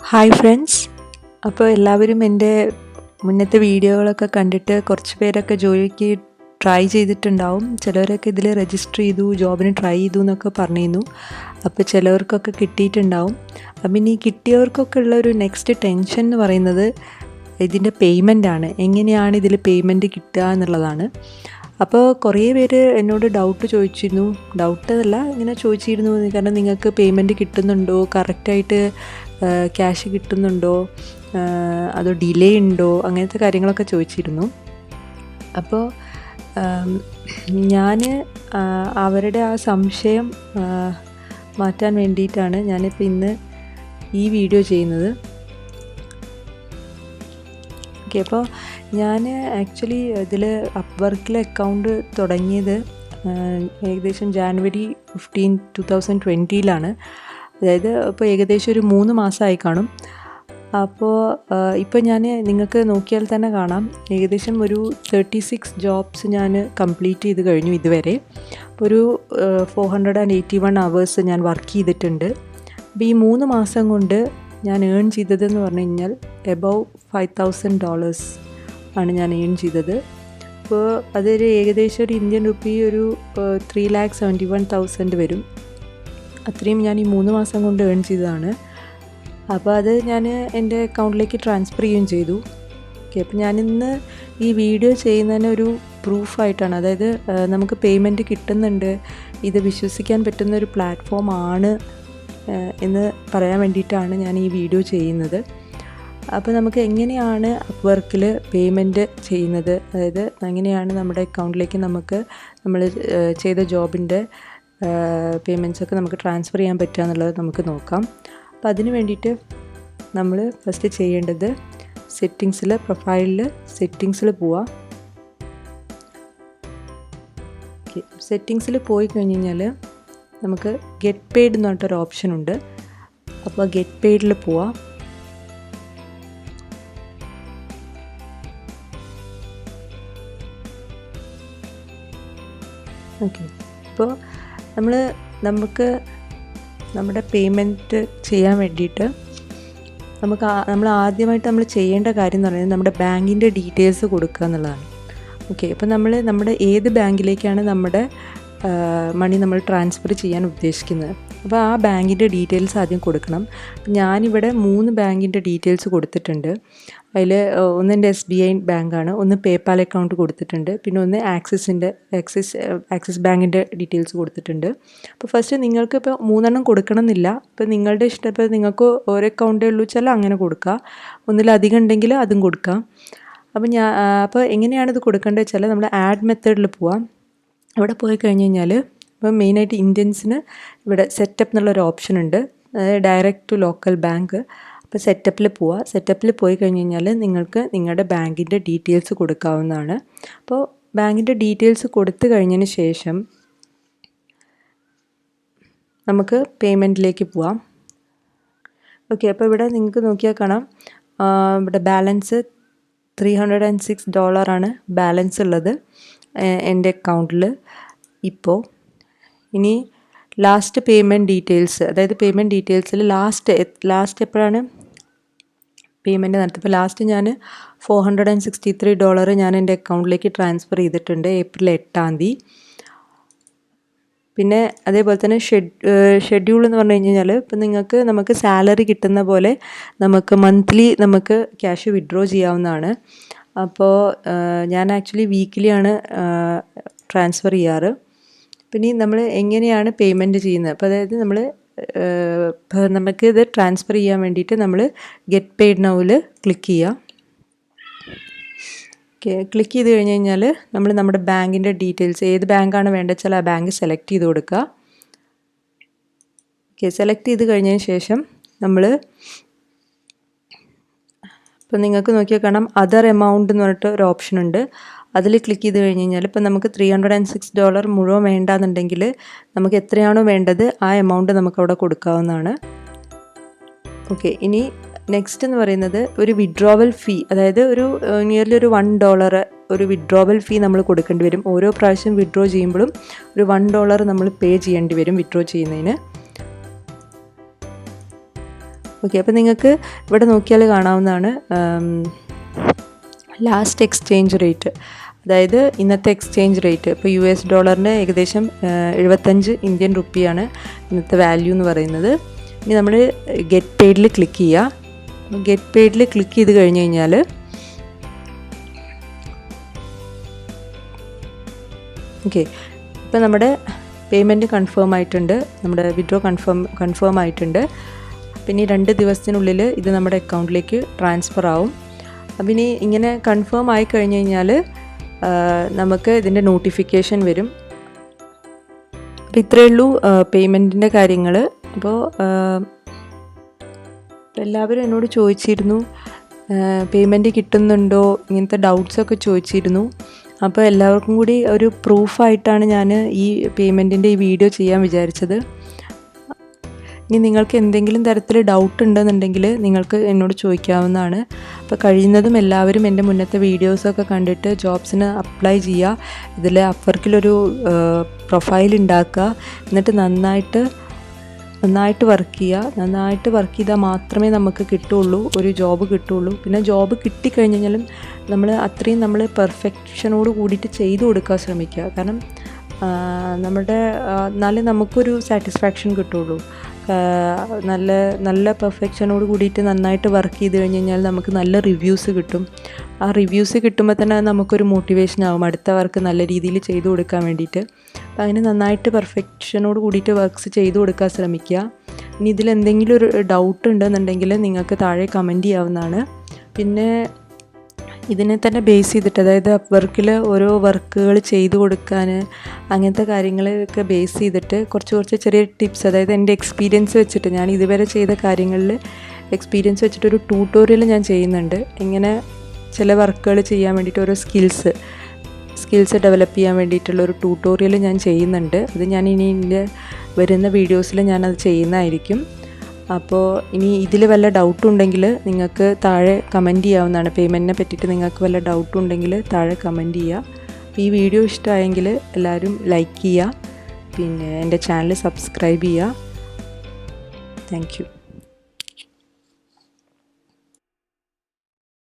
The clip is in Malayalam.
ഹായ് ഫ്രണ്ട്സ്, അപ്പോൾ എല്ലാവരും എൻ്റെ മുന്നത്തെ വീഡിയോകളൊക്കെ കണ്ടിട്ട് കുറച്ച് പേരൊക്കെ ജോലിക്ക് ട്രൈ ചെയ്തിട്ടുണ്ടാവും. ചിലവരൊക്കെ ഇതിൽ രജിസ്റ്റർ ചെയ്തു, ജോബിന് ട്രൈ ചെയ്തു എന്നൊക്കെ പറഞ്ഞിരുന്നു. അപ്പോൾ ചിലവർക്കൊക്കെ കിട്ടിയിട്ടുണ്ടാവും. അപ്പം ഇനി കിട്ടിയവർക്കൊക്കെ ഉള്ള ഒരു നെക്സ്റ്റ് ടെൻഷൻ എന്ന് പറയുന്നത് ഇതിൻ്റെ പേയ്മെൻറ്റാണ്. എങ്ങനെയാണ് ഇതിൽ പേയ്മെൻറ്റ് കിട്ടുക എന്നുള്ളതാണ്. അപ്പോൾ കുറേ പേര് എന്നോട് ഡൗട്ട് ചോദിച്ചിരുന്നു. ഡൗട്ടല്ല, ഇങ്ങനെ ചോദിച്ചിരുന്നു, കാരണം നിങ്ങൾക്ക് പേയ്മെൻറ്റ് കിട്ടുന്നുണ്ടോ, കറക്റ്റായിട്ട് ക്യാഷ് കിട്ടുന്നുണ്ടോ, അതോ ഡിലേ ഉണ്ടോ, അങ്ങനത്തെ കാര്യങ്ങളൊക്കെ ചോദിച്ചിരുന്നു. അപ്പോൾ ഞാൻ അവരുടെ ആ സംശയം മാറ്റാൻ വേണ്ടിയിട്ടാണ് ഞാനിപ്പോൾ ഇന്ന് ഈ വീഡിയോ ചെയ്യുന്നത്. ഓക്കെ, അപ്പോൾ ഞാൻ ആക്ച്വലി ഇതിൽ അപ്വർക്കിൽ അക്കൗണ്ട് തുടങ്ങിയത് ഏകദേശം ജാനുവരി 15, 2020 അതായത് ഇപ്പോൾ ഏകദേശം ഒരു 3 മാസമായി കാണും. അപ്പോൾ ഇപ്പോൾ ഞാൻ നിങ്ങൾക്ക് നോക്കിയാൽ തന്നെ കാണാം, ഏകദേശം ഒരു 36 ജോബ്സ് ഞാൻ കംപ്ലീറ്റ് ചെയ്ത് കഴിഞ്ഞു ഇതുവരെ. അപ്പോൾ ഒരു 481 അവേഴ്സ് ഞാൻ വർക്ക് ചെയ്തിട്ടുണ്ട്. അപ്പോൾ ഈ 3 മാസം കൊണ്ട് ഞാൻ ഏൺ ചെയ്തതെന്ന് പറഞ്ഞു കഴിഞ്ഞാൽ എബവ് $5,000 ആണ് ഞാൻ ഏൺ ചെയ്തത്. അപ്പോൾ അതൊരു ഏകദേശം ഒരു ഇന്ത്യൻ റുപ്പി ഒരു 3,71,000 വരും. അത്രയും ഞാൻ ഈ 3 മാസം കൊണ്ട് ഏൺ ചെയ്തതാണ്. അപ്പോൾ അത് ഞാൻ എൻ്റെ അക്കൗണ്ടിലേക്ക് ട്രാൻസ്ഫർ ചെയ്യുകയും ചെയ്തു. ഓക്കെ, അപ്പോൾ ഞാനിന്ന് ഈ വീഡിയോ ചെയ്യുന്നതിന് ഒരു പ്രൂഫായിട്ടാണ്, അതായത് നമുക്ക് പേയ്മെൻറ്റ് കിട്ടുന്നുണ്ട്, ഇത് വിശ്വസിക്കാൻ പറ്റുന്ന ഒരു പ്ലാറ്റ്ഫോം ആണ് എന്ന് പറയാൻ വേണ്ടിയിട്ടാണ് ഞാൻ ഈ വീഡിയോ ചെയ്യുന്നത്. അപ്പോൾ നമുക്ക് എങ്ങനെയാണ് അപ്വർക്കിൽ പേയ്മെൻറ്റ് ചെയ്യുന്നത്, അതായത് എങ്ങനെയാണ് നമ്മുടെ അക്കൗണ്ടിലേക്ക് നമുക്ക് നമ്മൾ ചെയ്ത ജോബിൻ്റെ പേയ്മെൻറ്റ്സൊക്കെ നമുക്ക് ട്രാൻസ്ഫർ ചെയ്യാൻ പറ്റുക എന്നുള്ളത് നമുക്ക് നോക്കാം. അപ്പോൾ അതിന് വേണ്ടിയിട്ട് നമ്മൾ ഫസ്റ്റ് ചെയ്യേണ്ടത് പ്രൊഫൈലിൽ സെറ്റിങ്സിൽ പോവാം. ഓക്കെ, സെറ്റിങ്സിൽ പോയി കഴിഞ്ഞ് കഴിഞ്ഞാൽ നമുക്ക് ഗെറ്റ് പെയ്ഡ് എന്ന് പറഞ്ഞിട്ടൊരു ഓപ്ഷൻ ഉണ്ട്. അപ്പോൾ ഗെറ്റ് പെയ്ഡിൽ പോവാം. ഓക്കെ, അപ്പോൾ നമുക്ക് നമ്മുടെ പേയ്മെൻറ്റ് ചെയ്യാൻ വേണ്ടിയിട്ട് നമ്മൾ ആദ്യമായിട്ട് നമ്മൾ ചെയ്യേണ്ട കാര്യം എന്ന് പറയുന്നത് നമ്മുടെ ബാങ്കിൻ്റെ ഡീറ്റെയിൽസ് കൊടുക്കുക എന്നുള്ളതാണ്. ഓക്കെ, അപ്പോൾ നമ്മുടെ ഏത് ബാങ്കിലേക്കാണ് നമ്മുടെ മണി നമ്മൾ ട്രാൻസ്ഫർ ചെയ്യാൻ ഉദ്ദേശിക്കുന്നത്, അപ്പോൾ ആ ബാങ്കിൻ്റെ ഡീറ്റെയിൽസ് ആദ്യം കൊടുക്കണം. ഞാനിവിടെ 3 ബാങ്കിൻ്റെ ഡീറ്റെയിൽസ് കൊടുത്തിട്ടുണ്ട്. അതിൽ ഒന്ന് എൻ്റെ SBI ബാങ്കാണ്, ഒന്ന് പേപ്പാൽ അക്കൗണ്ട് കൊടുത്തിട്ടുണ്ട്, പിന്നെ ഒന്ന് ആക്സിസ് ബാങ്കിൻ്റെ ഡീറ്റെയിൽസ് കൊടുത്തിട്ടുണ്ട്. അപ്പോൾ ഫസ്റ്റ് നിങ്ങൾക്ക് ഇപ്പോൾ 3 കൊടുക്കണം എന്നില്ല. ഇപ്പോൾ നിങ്ങളുടെ ഇഷ്ടം, ഇപ്പോൾ നിങ്ങൾക്ക് ഓരോ അക്കൗണ്ടേ ഉള്ളൂ വെച്ചാൽ അങ്ങനെ കൊടുക്കുക, ഒന്നിലധികം ഉണ്ടെങ്കിൽ അതും കൊടുക്കാം. അപ്പോൾ എങ്ങനെയാണിത് കൊടുക്കേണ്ടത് വെച്ചാൽ നമ്മൾ ആഡ് മെത്തേഡിൽ പോവാം. അവിടെ പോയി കഴിഞ്ഞ് കഴിഞ്ഞാൽ ഇപ്പോൾ മെയിനായിട്ട് ഇന്ത്യൻസിന് ഇവിടെ സെറ്റപ്പ് എന്നുള്ളൊരു ഓപ്ഷൻ ഉണ്ട്, അതായത് ഡയറക്റ്റ് ടു ലോക്കൽ ബാങ്ക്. അപ്പോൾ സെറ്റപ്പിൽ പോവുക. സെറ്റപ്പിൽ പോയി കഴിഞ്ഞ് കഴിഞ്ഞാൽ നിങ്ങൾക്ക് നിങ്ങളുടെ ബാങ്കിൻ്റെ ഡീറ്റെയിൽസ് കൊടുക്കാവുന്നതാണ്. അപ്പോൾ ബാങ്കിൻ്റെ ഡീറ്റെയിൽസ് കൊടുത്തു കഴിഞ്ഞതിന് ശേഷം നമുക്ക് പേയ്മെൻറ്റിലേക്ക് പോവാം. ഓക്കെ, അപ്പോൾ ഇവിടെ നിങ്ങൾക്ക് നോക്കിയാൽ കാണാം, ഇവിടെ ബാലൻസ് $306 ആണ് ബാലൻസ് ഉള്ളത് എൻ്റെ അക്കൗണ്ടിൽ ഇപ്പോൾ. ഇനി ലാസ്റ്റ് പേയ്മെൻറ്റ് ഡീറ്റെയിൽസ്, അതായത് പേയ്മെൻറ്റ് ഡീറ്റെയിൽസിൽ ലാസ്റ്റ് എപ്പോഴാണ് പേയ്മെൻറ്റ് നടത്തുക, ഇപ്പോൾ ലാസ്റ്റ് ഞാൻ $463 ഞാൻ എൻ്റെ അക്കൗണ്ടിലേക്ക് ട്രാൻസ്ഫർ ചെയ്തിട്ടുണ്ട് ഏപ്രിൽ 8. പിന്നെ അതേപോലെ തന്നെ ഷെഡ്യൂൾ എന്ന് പറഞ്ഞു കഴിഞ്ഞാൽ ഇപ്പോൾ നമുക്ക് സാലറി കിട്ടുന്ന പോലെ നമുക്ക് മന്ത്ലി നമുക്ക് ക്യാഷ് വിഡ്രോ ചെയ്യാവുന്നതാണ്. അപ്പോൾ ഞാൻ ആക്ച്വലി വീക്കിലിയാണ് ട്രാൻസ്ഫർ ചെയ്യാറ്. പിന്നെ നമ്മൾ എങ്ങനെയാണ് പേയ്മെൻറ്റ് ചെയ്യുന്നത്, അപ്പോൾ അതായത് നമുക്ക് ഇത് ട്രാൻസ്ഫർ ചെയ്യാൻ വേണ്ടിയിട്ട് നമ്മൾ ഗെറ്റ് പെയ്ഡ് നൗവിൽ ക്ലിക്ക് ചെയ്യുക. ഓക്കെ, ക്ലിക്ക് ചെയ്ത് കഴിഞ്ഞ് കഴിഞ്ഞാൽ നമ്മുടെ ബാങ്കിൻ്റെ ഡീറ്റെയിൽസ്, ഏത് ബാങ്കാണ് വേണ്ടത് വെച്ചാൽ ആ ബാങ്ക് സെലക്ട് ചെയ്ത് കൊടുക്കുക. ഓക്കെ, സെലക്ട് ചെയ്ത് കഴിഞ്ഞതിന് ശേഷം ഇപ്പോൾ നിങ്ങൾക്ക് നോക്കിയാൽ കാണാം അതർ എമൗണ്ട് എന്ന് പറഞ്ഞിട്ട് ഒരു ഓപ്ഷൻ ഉണ്ട്. അതിൽ ക്ലിക്ക് ചെയ്ത് കഴിഞ്ഞ് കഴിഞ്ഞാൽ ഇപ്പോൾ നമുക്ക് $306 മുഴുവൻ വേണ്ടാന്നുണ്ടെങ്കിൽ നമുക്ക് എത്രയാണോ വേണ്ടത് ആ എമൗണ്ട് നമുക്കവിടെ കൊടുക്കാവുന്നതാണ്. ഓക്കെ, ഇനി നെക്സ്റ്റ് എന്ന് പറയുന്നത് ഒരു വിഡ്രോവൽ ഫീ, അതായത് ഒരു നിയർലി ഒരു $1 ഒരു വിഡ്രോവൽ ഫീ നമ്മൾ കൊടുക്കേണ്ടി വരും. ഓരോ പ്രാവശ്യം വിഡ്രോ ചെയ്യുമ്പോഴും ഒരു $1 നമ്മൾ പേ ചെയ്യേണ്ടി വരും വിഡ്രോ ചെയ്യുന്നതിന്. ഓക്കെ, അപ്പോൾ നിങ്ങൾക്ക് ഇവിടെ നോക്കിയാൽ കാണാവുന്നതാണ് ലാസ്റ്റ് എക്സ്ചേഞ്ച് റേറ്റ്. അതായത് ഇന്നത്തെ എക്സ്ചേഞ്ച് റേറ്റ് ഇപ്പോൾ $US ഏകദേശം 75 ഇന്ത്യൻ റുപ്പിയാണ് ഇന്നത്തെ വാല്യൂ എന്ന് പറയുന്നത്. ഇനി നമ്മൾ ഗെറ്റ് പെയ്ഡിൽ ക്ലിക്ക് ചെയ്യുക. ഗെറ്റ് പെയ്ഡിൽ ക്ലിക്ക് ചെയ്ത് കഴിഞ്ഞ് കഴിഞ്ഞാൽ ഓക്കെ, ഇപ്പോൾ നമ്മുടെ പേയ്മെൻറ്റ് കൺഫേം ആയിട്ടുണ്ട്, നമ്മുടെ വിഡ്രോ കൺഫേം ആയിട്ടുണ്ട്. പിന്നെ 2 ദിവസത്തിനുള്ളിൽ ഇത് നമ്മുടെ അക്കൗണ്ടിലേക്ക് ട്രാൻസ്ഫർ ആവും. അപ്പം ഇനി ഇങ്ങനെ കൺഫേം ആയി കഴിഞ്ഞ് കഴിഞ്ഞാൽ നമുക്ക് ഇതിൻ്റെ നോട്ടിഫിക്കേഷൻ വരും. അപ്പോൾ ഇത്രയേ ഉള്ളൂ പേയ്മെൻറ്റിൻ്റെ കാര്യങ്ങൾ. അപ്പോൾ എല്ലാവരും എന്നോട് ചോദിച്ചിരുന്നു പേയ്മെൻറ്റ് കിട്ടുന്നുണ്ടോ, ഇങ്ങനത്തെ ഡൗട്ട്സൊക്കെ ചോദിച്ചിരുന്നു. അപ്പോൾ എല്ലാവർക്കും കൂടി ഒരു പ്രൂഫായിട്ടാണ് ഞാൻ ഈ പേയ്മെൻറ്റിൻ്റെ ഈ വീഡിയോ ചെയ്യാൻ വിചാരിച്ചത്. ഇനി നിങ്ങൾക്ക് എന്തെങ്കിലും തരത്തിൽ ഡൗട്ട് ഉണ്ടെന്നുണ്ടെങ്കിൽ നിങ്ങൾക്ക് എന്നോട് ചോദിക്കാവുന്നതാണ്. അപ്പോൾ കഴിയുന്നതും എല്ലാവരും എൻ്റെ മുന്നത്തെ വീഡിയോസൊക്കെ കണ്ടിട്ട് ജോബ്സിന് അപ്ലൈ ചെയ്യുക. ഇതിൽ അപ്വർക്കിലൊരു പ്രൊഫൈൽ ഉണ്ടാക്കുക. എന്നിട്ട് നന്നായിട്ട് വർക്ക് ചെയ്യുക. നന്നായിട്ട് വർക്ക് ചെയ്താൽ മാത്രമേ നമുക്ക് കിട്ടുള്ളൂ, ഒരു ജോബ് കിട്ടുള്ളൂ. പിന്നെ ജോബ് കിട്ടിക്കഴിഞ്ഞാലും നമ്മൾ അത്രയും നമ്മൾ പെർഫെക്ഷനോട് കൂടിയിട്ട് ചെയ്തു കൊടുക്കാൻ ശ്രമിക്കുക. കാരണം എന്നാലേ നമുക്കൊരു സാറ്റിസ്ഫാക്ഷൻ കിട്ടുള്ളൂ. നല്ല പെർഫെക്ഷനോട് കൂടിയിട്ട് നന്നായിട്ട് വർക്ക് ചെയ്ത് കഴിഞ്ഞ് കഴിഞ്ഞാൽ നമുക്ക് നല്ല റിവ്യൂസ് കിട്ടും. ആ റിവ്യൂസ് കിട്ടുമ്പോൾ തന്നെ നമുക്കൊരു മോട്ടിവേഷൻ ആവും അടുത്ത വർക്ക് നല്ല രീതിയിൽ ചെയ്തു കൊടുക്കാൻ വേണ്ടിയിട്ട്. അപ്പോൾ അതിന് നന്നായിട്ട് പെർഫെക്ഷനോട് കൂടിയിട്ട് വർക്ക്സ് ചെയ്തു കൊടുക്കാൻ ശ്രമിക്കുക. ഇനി ഇതിലെന്തെങ്കിലും ഒരു ഡൗട്ട് ഉണ്ടെന്നുണ്ടെങ്കിൽ നിങ്ങൾക്ക് താഴെ കമൻറ്റ് ചെയ്യാവുന്നതാണ്. പിന്നെ ഇതിനെ തന്നെ ബേസ് ചെയ്തിട്ട്, അതായത് അപ്വർക്കിൽ ഓരോ വർക്കുകൾ ചെയ്തു കൊടുക്കാൻ അങ്ങനത്തെ കാര്യങ്ങളൊക്കെ ബേസ് ചെയ്തിട്ട് കുറച്ച് ചെറിയ ടിപ്സ്, അതായത് എൻ്റെ എക്സ്പീരിയൻസ് വെച്ചിട്ട് ഞാൻ ഇതുവരെ ചെയ്ത കാര്യങ്ങളിൽ എക്സ്പീരിയൻസ് വെച്ചിട്ടൊരു ട്യൂട്ടോറിയൽ ഞാൻ ചെയ്യുന്നുണ്ട്. ഇങ്ങനെ ചില വർക്കുകൾ ചെയ്യാൻ വേണ്ടിയിട്ട് ഓരോ സ്കിൽസ് ഡെവലപ്പ് ചെയ്യാൻ വേണ്ടിയിട്ടുള്ളൊരു ട്യൂട്ടോറിയൽ ഞാൻ ചെയ്യുന്നുണ്ട്. അത് ഞാൻ ഇനി എൻ്റെ വരുന്ന വീഡിയോസിൽ ഞാനത് ചെയ്യുന്നതായിരിക്കും. അപ്പോൾ ഇനി ഇതിൽ വല്ല ഡൗട്ടുണ്ടെങ്കിൽ നിങ്ങൾക്ക് താഴെ കമൻറ്റ് ചെയ്യാവുന്നതാണ്. പേയ്മെൻറ്റിനെ പറ്റിയിട്ട് നിങ്ങൾക്ക് വല്ല ഡൗട്ടുണ്ടെങ്കിൽ താഴെ കമൻറ്റ് ചെയ്യുക. അപ്പോൾ ഈ വീഡിയോ ഇഷ്ടമായെങ്കിൽ എല്ലാവരും ലൈക്ക് ചെയ്യുക, പിന്നെ എൻ്റെ ചാനൽ സബ്സ്ക്രൈബ് ചെയ്യുക. Thank you.